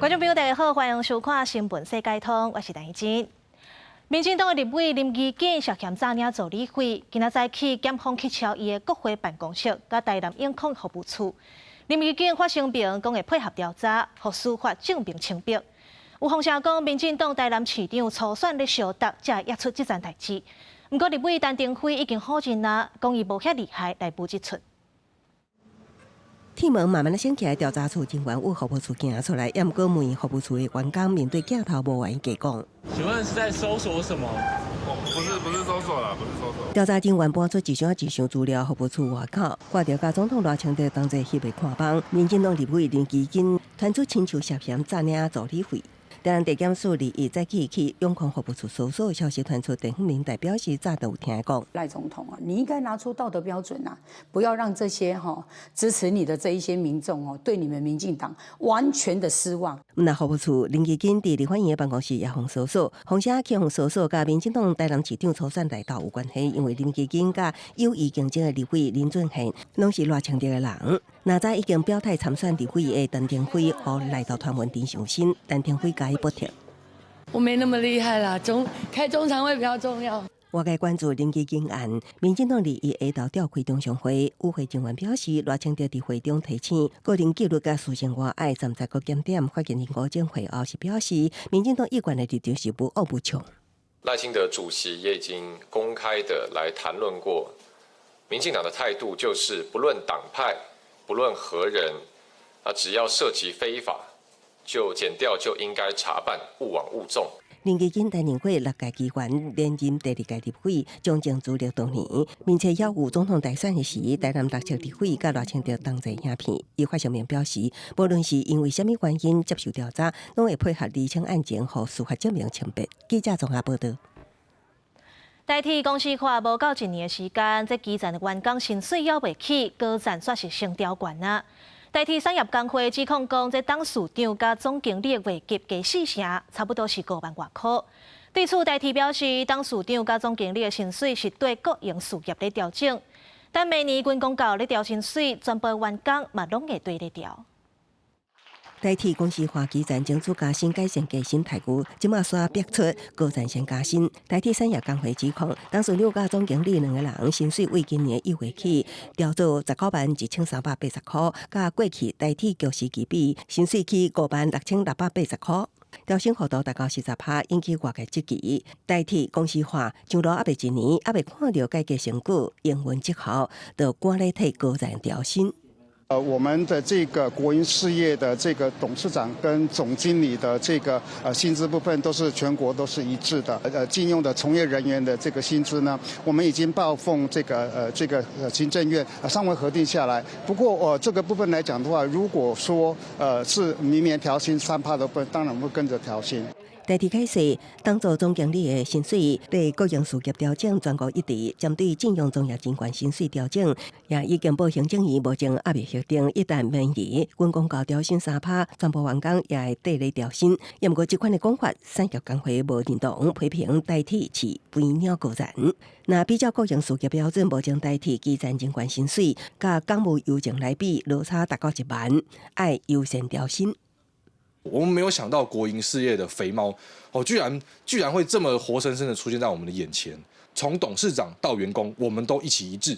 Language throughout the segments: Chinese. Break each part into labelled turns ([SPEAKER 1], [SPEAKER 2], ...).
[SPEAKER 1] 观众朋友大家好，欢迎收看《新闻世界通》，我是陈怡真。民进党的立委林义坚涉嫌诈领助理费，今仔早起检方去敲伊的国会办公室，甲台南影控服务处。林义坚发声明讲会配合调查，互司法证明清白。有风声讲，民进党台南市长初选咧相达，才会压出这件代志。不过立委陈定辉已经否认啦，讲伊无遐厉害来补这出。
[SPEAKER 2] 铁门慢慢的升起来，调查处警员有服务处行出来，也毋过问服务处的员工面对镜头无愿意假讲。
[SPEAKER 3] 请问是在搜索什么？
[SPEAKER 4] 不是搜索啦，不是搜索。
[SPEAKER 2] 调查警员搬出一箱资料，服务处外口挂着甲总统赖清德同齐翕的看板，民进党立委林基金传出亲像涉嫌诈领助理费。台南地检署2日早起去永康服务处搜索消息传出，陈凤明代表是早都有听讲。
[SPEAKER 5] 赖总统啊，你应该拿出道德标准啊，不要让这些支持你的这一些民众对你们民进党完全的失望。
[SPEAKER 2] 那服务处林基金伫立法院的办公室也互搜索，红写起互搜索，甲民进党台南市长初选来到有关系，因为林基金甲有意竞争的立委林俊宪，拢是赖清德的人。那早已经表态参选立委的陈定辉，和来到团文庭上身，陈定辉加以补贴。
[SPEAKER 6] 我没那么厉害啦，开中常会比较重要。
[SPEAKER 2] 外界关注林基金案，民进党2日下昼召开中常会，与会成员表示，赖清德伫会中提醒个人纪律甲私生活爱站在个检点。发言人吴建会后是表示，民进党一贯的立场是无恶不穷。
[SPEAKER 7] 赖清德主席也已经公开的来谈论过，民进党的态度就是不论党派，不论何人，只要涉及非法，就检调就应该查办，勿枉勿纵。
[SPEAKER 2] 林基金担任过6届期间，连任第2届立委，将政资历多年，并且也有总统大选时，台南6席立委甲赖清德同齐影片。伊发声明表示，无论是因为什么原因接受调查，拢会配合厘清案件，和司法证明清白。记者综合报道。
[SPEAKER 1] 代替公司化无到1年的时间，这基层的员工薪水要袂起，高赞煞是成条悬啊！代替产业工会指控讲，这董事长甲总经理的月级加4成，差不多是5万外块。对此，代替表示，董事长甲总经理的薪水是对国营事业咧调整，但每年军公告咧调薪水，全部员工嘛拢会对咧调。
[SPEAKER 2] 代替公司化基层争取加薪改善加薪待遇，即马煞逼出高层先加薪。代替产业工会指控，董事长甲总经理2个人薪水为今年1月起调做191380块，甲过去代替局时期比薪水起56680块。调薪幅度达到40%，引起外界质疑。代替公司化上路还未1年，还未看到改革成果，营运绩效，就赶来替高层调薪。
[SPEAKER 8] 我们的这个国营事业的这个董事长跟总经理的这个薪资部分都是全国都是一致的。禁用的从业人员的这个薪资呢，我们已经报奉这个行政院尚未核定下来。不过这个部分来讲的话，如果说是明年调薪3%的部分，当然会跟着调薪。
[SPEAKER 2] 代替解释，当做总经理的薪水对国营事业调整全国一致，针对禁用中业金管薪水调整，也已经报行政院目前还未核定，一旦免议，军公告调薪3%，全部员工也会缀咧调薪。也不过这款的讲法，产业工会无认同，批评代替是飞鸟高层。那比较国营事业标准，目前代替基层金管薪水，甲公务邮政来比，落差达到1万，爱优先调薪。
[SPEAKER 9] 我们没有想到国营事业的肥猫居然会这么活生生的出现在我们的眼前。从董事长到员工，我们都一起一致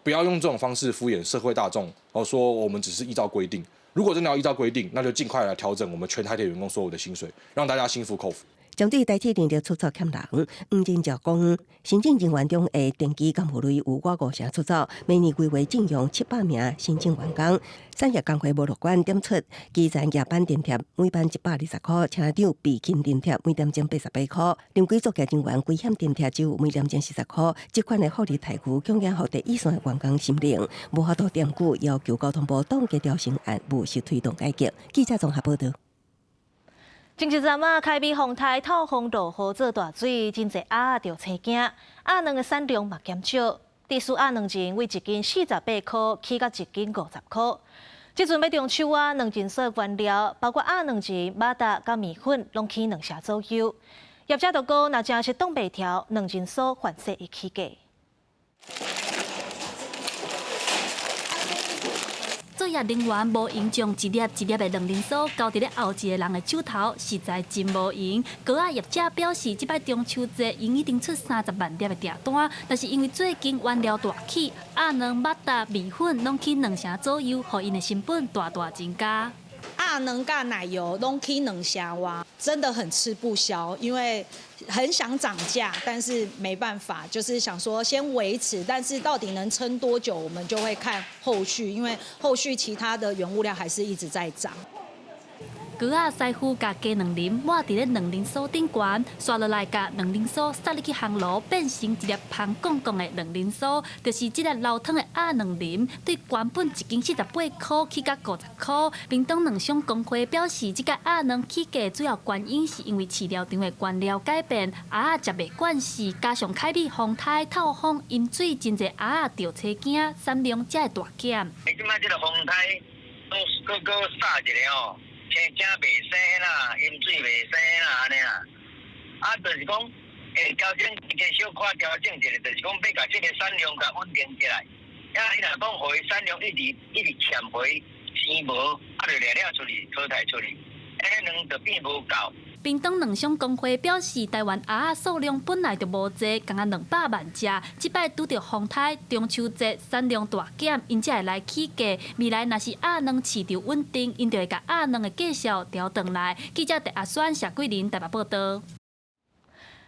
[SPEAKER 9] 不要用这种方式敷衍社会大众说我们只是依照规定。如果真的要依照规定，那就尽快来调整我们全台的员工所有的薪水，让大家心服口服。
[SPEAKER 2] 针对代替领着出走欠人，黄金石讲，行政人员中的电机干部类有5成出走，每年规划禁用700名新进员工。产业工会无乐观点出，基层夜班津贴每班120块，车长备勤津贴每点钟88块，临轨作业人员危险津贴只有每点钟40块。这款的福利待遇，强硬互第一线的员工心灵，无法度点久，要求交通部冻结调薪案务实推动改革。记者综合报道。
[SPEAKER 1] 前一阵啊，开美丰台透风落雨做大水，真侪鸭着青惊，鸭卵的产量嘛减少。地输鸭卵钱为1斤48块起到1斤50块。即阵要中秋啊，卵钱所原料包括鸭卵钱、马达、甲米粉，拢起2成左右。业者就讲，若真是冻袂调，卵钱所反势会起价。
[SPEAKER 10] 业人员无用将一粒一粒的卵磷酥交伫咧后一个人的手头，实在真无用。糕仔业者表示，即摆中秋节因已经出30万粒的订单，但是因为最近原料大起，鸭卵、马达、米粉拢起2成左右，互因的成本大大增加。
[SPEAKER 11] 鸭卵加奶油拢起2成哇，真的很吃不消，因为很想涨价，但是没办法，就是想说先维持，但是到底能撑多久，我们就会看后续，因为后续其他的原物料还是一直在涨。
[SPEAKER 10] 糕仔师傅甲鸡卵磷抹伫咧卵磷酥顶悬，刷落来甲卵磷酥塞入去烘炉，变成一粒香滚滚的卵磷酥，就是即粒老汤的鸭卵磷，对原本1斤48块起到50块。屏东卵商工会表示，即个鸭卵起价主要原因是因为饲料场的原料改变，鸭仔食袂惯势，加上凯米风台透风饮水，真侪鸭仔着车惊，产量才会大减。
[SPEAKER 12] 即摆即个风台搁撒一个哦。青青袂生啦，饮水袂生啦，安尼啦。啊，就是讲，调整一个小可调整一下，就是讲要甲这个产量甲稳定起来。你若讲互伊产量一直欠回生无，就掠出去淘汰出去，迄两就变无够。
[SPEAKER 10] 屏东卵商工会表示，台湾鸭仔数量本来就无济，共200万只，即摆拄着风台，中秋节产量大减，因才会来起价。未来若是鸭卵市场稳定，因就会甲鸭卵的价数调转来。记者陈阿选、谢桂林台北报道。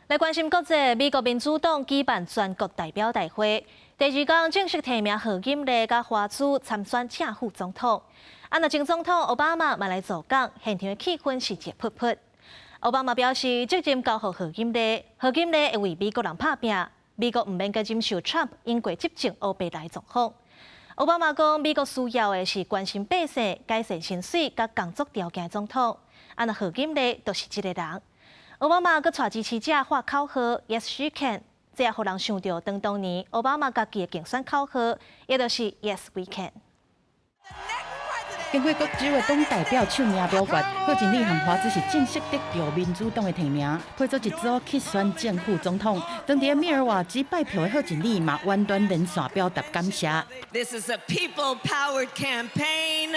[SPEAKER 1] 来关心国际，美国民主党举办全国代表大会，第2天正式提名贺锦丽甲花珠参选正副总统。若前总统奥巴马嘛来造港，现场的气氛是热扑扑。奥巴马表示，责任交予贺锦丽，贺锦丽会为美国人拍拼，美国唔免再忍受 Trump 英国执政欧白来状况。奥巴马讲，美国需要的是关心百姓、改善薪水甲工作条件的总统。若贺锦丽就是这个人。奥巴马佮带支持者喊口号 Yes she can， 这也互人想到当年奥巴马家己的竞选口号，也就是 Yes we can。
[SPEAKER 13] 经过各州的党代表唱名表决，贺锦丽和花珠是正式得到民主党的提名，配做一组去选正副总统。当地密尔瓦基拜票的贺锦丽嘛，远端连线表达感谢。
[SPEAKER 14] This is a people-powered campaign,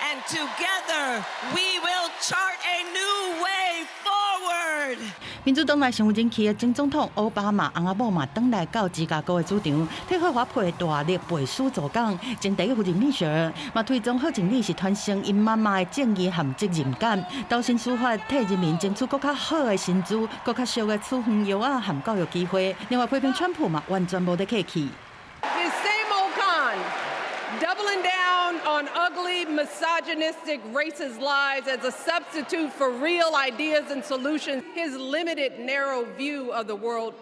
[SPEAKER 14] and together we will chart a new way forward.
[SPEAKER 13] 民主党内上有人气的前总统奥巴马翁仔某嘛，登来到芝加哥的主场，替贺华配大力背书助讲，前第一夫人米雪儿嘛推崇贺锦丽是传承因妈妈的正义和责任感，投身司法，替人民争取更较好的薪资、更较俗的处分药啊和教育机会。另外批评川普嘛，完全无得客气。
[SPEAKER 15] His same old con, doubling down on ugly, misogynistic, racist lies as a substitute for real ideas and solutions. His limited, narrow view of the world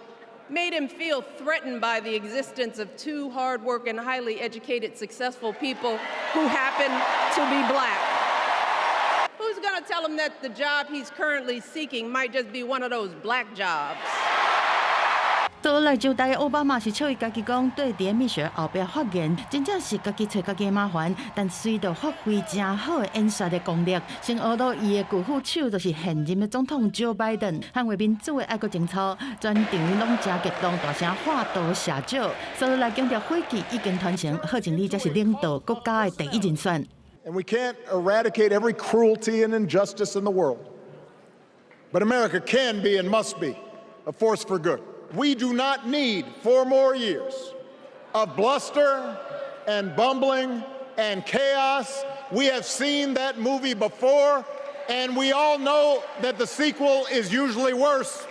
[SPEAKER 15] made him feel threatened by the existence of two hard-working, highly educated, successful people who happen to be black. Who's going to tell him that the job he's currently seeking might just be one of those black jobs?
[SPEAKER 13] 倒来就台奥巴马是笑伊家己讲，对伫密雪后壁发言，真正是家己找家己的麻烦。但随着发挥真好的演说的功力，先学到伊的巨副手就是现任的总统 Joe Biden， 捍卫民主的爱国情操，全场拢真激动，大声画刀写脚。所以来强调会期已经团成，贺锦丽才是领导国家的第一人选。
[SPEAKER 16] And we can't eradicate every cruelty and injustice in the world, but America can be and must be a force for good. We do not need 4 more years of bluster and bumbling and chaos. We have seen that movie before, and we all know that the sequel is usually worse.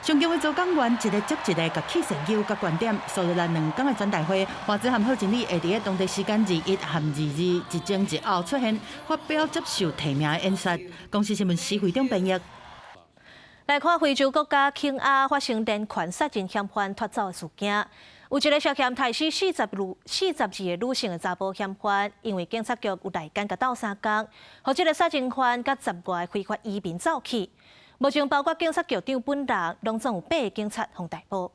[SPEAKER 13] 上强的做讲员一个接一个，甲气势牛甲观点，所以来2天的全大会，花枝和贺锦丽会伫咧当地时间21和22一前一后出现，发表接受提名的演说。公司新闻司会长编译。
[SPEAKER 1] 来看非洲国家肯亚发生连环杀人嫌犯脱走的事件，有一个涉嫌杀死42个女性的查甫嫌犯，因为警察局有来间甲斗相共，互这个杀人犯甲10外非法移民走去。目前包括警察局长本人，拢总有8个警察互逮捕。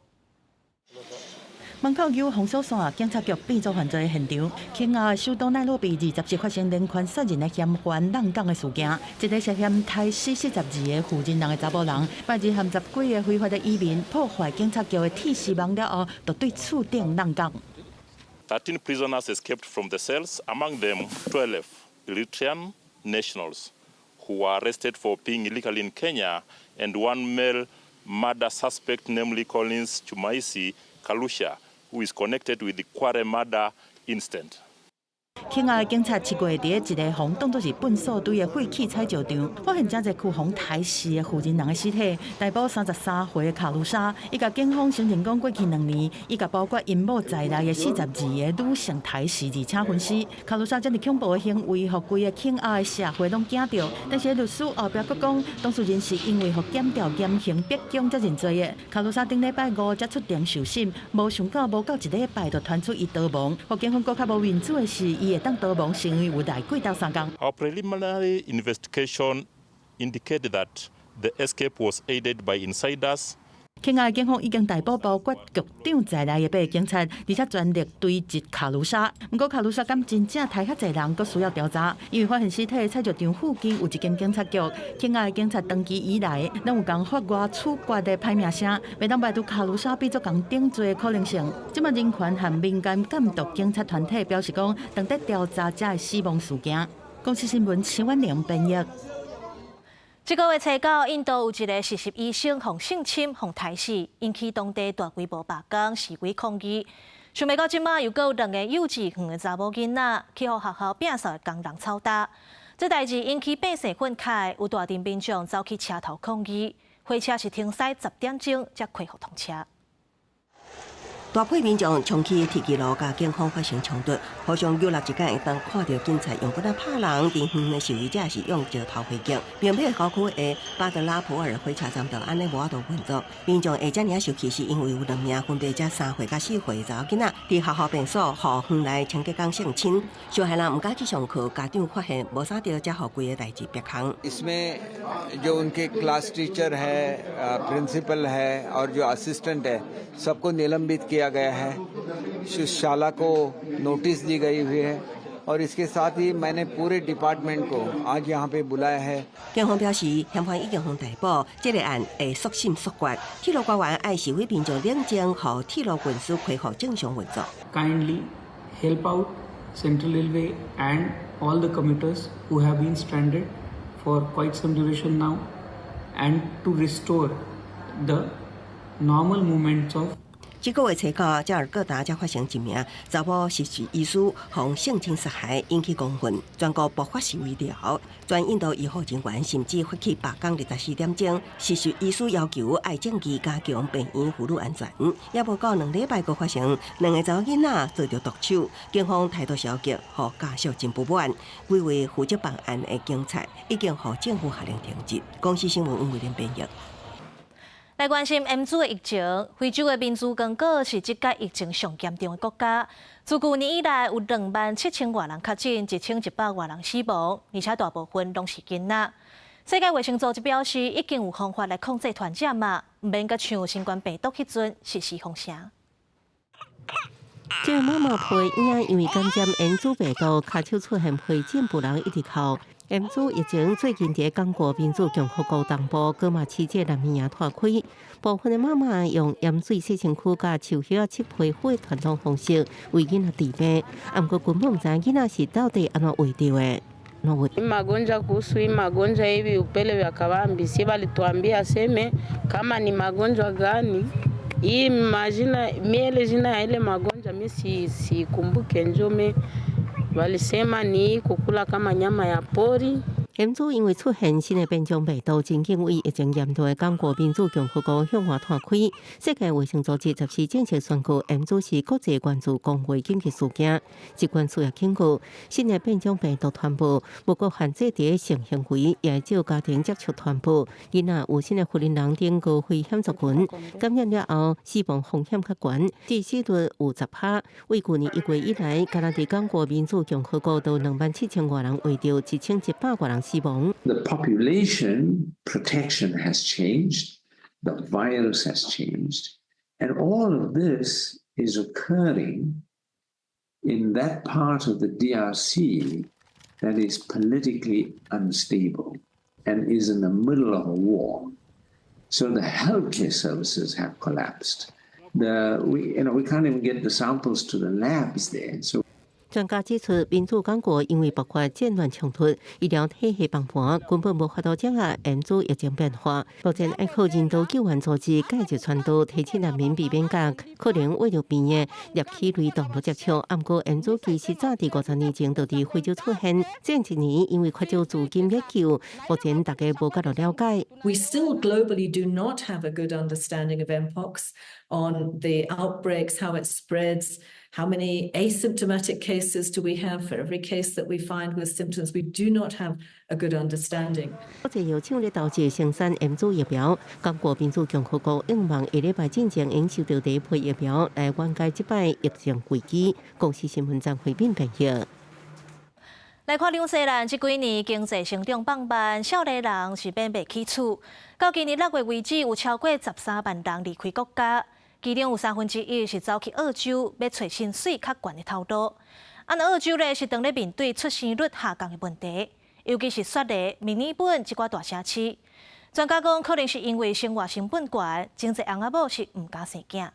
[SPEAKER 13] 门口有封锁线，警察局变作犯罪现场。肯亚的首都奈罗比20日发生连环杀人的嫌犯滥港的事件，一个涉嫌杀死42个负责人的查甫人，8日含10几个非法的移民破坏警察局的铁丝网了后，就对厝顶滥港。
[SPEAKER 4] 13 prisoners escaped from the cells, among them 12 Eritrean nationals who were arrested for being illegally in Kenya, and one male murder suspect, namely Collins Chumaisi Kalusha, who is connected with the Kware murder incident.
[SPEAKER 13] 庆雅的警察7月伫一个红当作是粪扫堆的废弃采石场，发现正在驱红台视的负责人的尸体，逮捕33岁的卡鲁莎。伊甲警方声称讲，过去2年，伊甲包括因某在内的42个女性台视而且分尸。卡鲁莎这类恐怖的行为，互规个庆雅的社会拢惊着。但是律师后壁佫讲，当事人是因为互检调严刑逼供才认罪的。卡鲁莎顶礼拜5才出庭受审，无想到无到1礼拜就传出伊逃亡。互警方佫较无面子的是，伊会当逃亡是因为有来过到3天。
[SPEAKER 4] Our preliminary investigation indicated that the escape was aided by insiders.
[SPEAKER 13] 庆雅警方已经逮捕包括局长在内的8个警察，而且全力追击卡鲁莎。不过卡鲁莎敢真正杀遐侪人，佫需要调查。因为发现尸体采石场附近有一间警察局，庆雅的警察长期以来，拢有共发外处决的歹名声，袂当排除卡鲁莎被做共定罪的可能性。即马人权和民间监督警察团体表示讲，正在调查这个死亡事件。公司新闻陈婉玲编译。
[SPEAKER 1] 这个月初9，印度有一个40医生被性侵、被抬死，引起当地大规模罢工示威抗议。想袂到即马又搁有2个幼稚园的查某囡仔去互学校摒扫的工人操打，这代志引起百姓愤慨，有大阵民众走去车头抗议，火车是停驶10点钟才恢复通车。
[SPEAKER 2] 大批民众冲去铁骑路，甲警方发生冲突，互相游闹之间，当看到警察用棍仔拍人，伫远的示威者是用石头回击，并且高区的巴德拉普尔火车站就安尼无法度运作。民众会遮尔生气，是因为有2名分别才3岁甲4岁的查某囡仔伫学校便所互园内清洁工性侵，小孩人唔敢去上课，家长发现无啥着，才互规个代志别空。
[SPEAKER 17] इसमें जो उनके class teacher है, प्रिंसिपल है और जो असिस्टेंट है, सबको निलंबित किया गया है। शाला को नोटिस दी गई हुई है और इसके साथ ही मैंने पूरे डिपार्टमेंट को आज यहाँ पे बुलाया है।
[SPEAKER 2] 警方表示，嫌犯已經被逮捕，這個案會速審速決。鐵路官員愛示威民眾冷靜，讓鐵路運輸恢復正常運作。
[SPEAKER 18] Kindly help out Central Railway and all the commuters who have been stranded for quite some duration now, and to restore the normal movements of.
[SPEAKER 2] 这个月初9，加尔各答才发生一名查某实习医师被性侵杀害，引起公愤，全国爆发示威潮。全印度医护人员甚至发起罢工24点钟。实习医师要求爱证据加强病院护理安全，也无到2礼拜个发生2个查某囡仔遭到毒手，警方态度消极，互家属真不满。几位负责办案的警察已经互政府下令停职。公司新闻吴伟廉编译。
[SPEAKER 1] 来关心 M 族的疫情，非洲的民族刚果是这届疫情上严重的国家。自去年以来，有27000多人确诊，1100多人死亡，而且大部分拢是囡仔。世界卫生组织表示，已经有方法来控制传染嘛，唔免阁像新冠病毒迄阵实施封城。
[SPEAKER 19] 这妈妈陪婴因为感染 M 族病毒，脚手出现皮疹不能一直哭。M 族疫情最近在刚果民主共和国东部戈马市这南面拓开，部分的妈妈用盐水洗身躯甲树叶切皮火传统方式为囡仔治病，不过根本唔知囡仔是到底安怎喂着的。
[SPEAKER 20] Magonjwa kuhusu hii magonjwa hivi upele vya kawambi walituambia seme kama ni magonjwa gani hii majina miele jina ya ile magonjwa mi sikumbuke njome walisema ni kukula kama nyama ya pori.
[SPEAKER 19] M 族因为出现新的变种病毒，曾经为疫情严重的刚果民主共和国向外拓开。世界卫生组织14正式宣告 M 族是国际关注公卫紧急事件。疾管署也警告，新的变种病毒传播，不过限制在性行为，也只有家庭接触传播。囡仔有新的护林人等高危险族群，感染了后死亡风险较悬，致死率有10%。为去年1月以来，加拿大刚果民主共和国都27000多人为着1100多人。
[SPEAKER 21] The population protection has changed, the virus has changed, and all of this is occurring in that part of the DRC that is politically unstable and is in the middle of a war. So the healthcare services have collapsed. we can't even get the samples to the labs there. So.
[SPEAKER 19] 专家指出，民主刚果因为爆发战乱冲突，医疗体系崩盘，根本无法度掌握援助疫情变化。目前爱靠人道救援组织解决传导，提醒人民避免甲可能为着病的猎奇类动物接触。不过，援助其实早伫50年前就伫非洲出现，前一年因为缺少资金研究，目前大家无够了解。
[SPEAKER 3] We still globally do not have a good understanding of mpox on the outbreaks, how it spreads. How many asymptomatic cases do we have for every case that we find with symptoms? We do not have a good understanding.
[SPEAKER 19] 国际药厂咧投资生产援助疫苗，中国民主共和国希望下礼拜进前应收到第一批疫苗来缓解这摆疫情危机。公司新闻站回应朋友。
[SPEAKER 1] 来看纽西兰这几年经济成长放慢，少年人是变袂起厝。到今年6月为止，有超过13万人离开国家。其中有1/3是走去澳洲，要找薪水较悬的头路。澳洲咧是当咧面对出生率下降的问题，尤其是雪梨、墨尔本一寡大城市。专家讲，可能是因为生活成本悬，真侪翁仔某是唔敢生囝。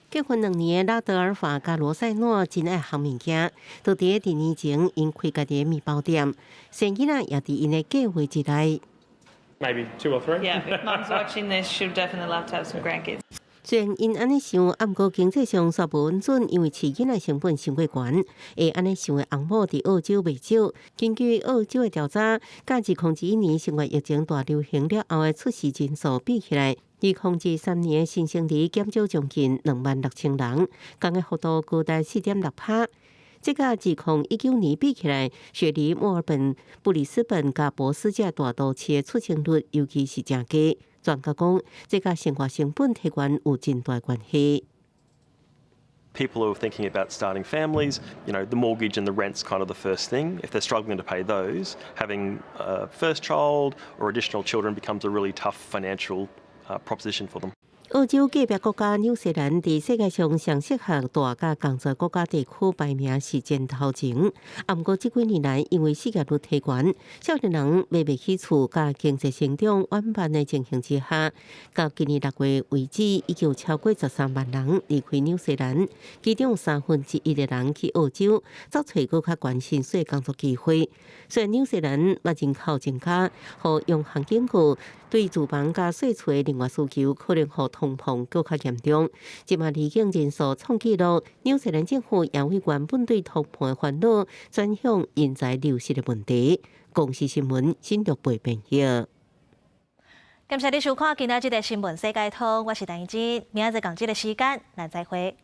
[SPEAKER 19] 结婚2年的拉德尔法甲罗塞诺真爱烘物件，都伫2年前因开家己的面包店，生囡仔也伫因的计划之内。
[SPEAKER 22] Maybe 2 or 3.
[SPEAKER 23] Yeah, if Mum's watching this, she'll definitely love to have some grandkids.
[SPEAKER 19] 虽然因安尼想，不过经济上煞无稳准，因为饲囡仔成本伤过悬。会安尼想的翁某伫澳洲袂少。根据澳洲的调查，甲2021年新冠疫情大流行了后的出事人数比起来，2023年的新生儿减少将近26000人，降的幅度高达4.6%。这甲2019年比起来，雪梨、墨尔本、布里斯本甲波斯这大都市的出生率尤其是真低。专家讲，这甲生活成本提悬有真大关系。
[SPEAKER 22] People who are thinking about starting families, the mortgage and the rent's kind of the first thing. If they're struggling to pay those, having a first child or additional children becomes a really tough financial proposition for them.
[SPEAKER 19] 澳洲隔壁国家纽西兰伫世界上上适合大甲工作国家地区排名是前头前，不过这几年来因为失业率提悬，少年人买不起厝，甲经济成长缓慢的情形之下，到今年6月为止，已经有超过13万人离开纽西兰，其中1/3的人去澳洲，找找更较悬薪水工作机会。虽然纽西兰目人口增加，和用行经过对住房加税厝的另外需求，可能和通膨更较严重。即马离境人数创纪录，纽西兰政府也为原本对通膨的烦恼转向人才流失的问题。公司新闻新竹报编译。
[SPEAKER 1] 感谢你收看今仔日的新闻世界通，我是陈怡珍，明仔载同这个时间，咱再会。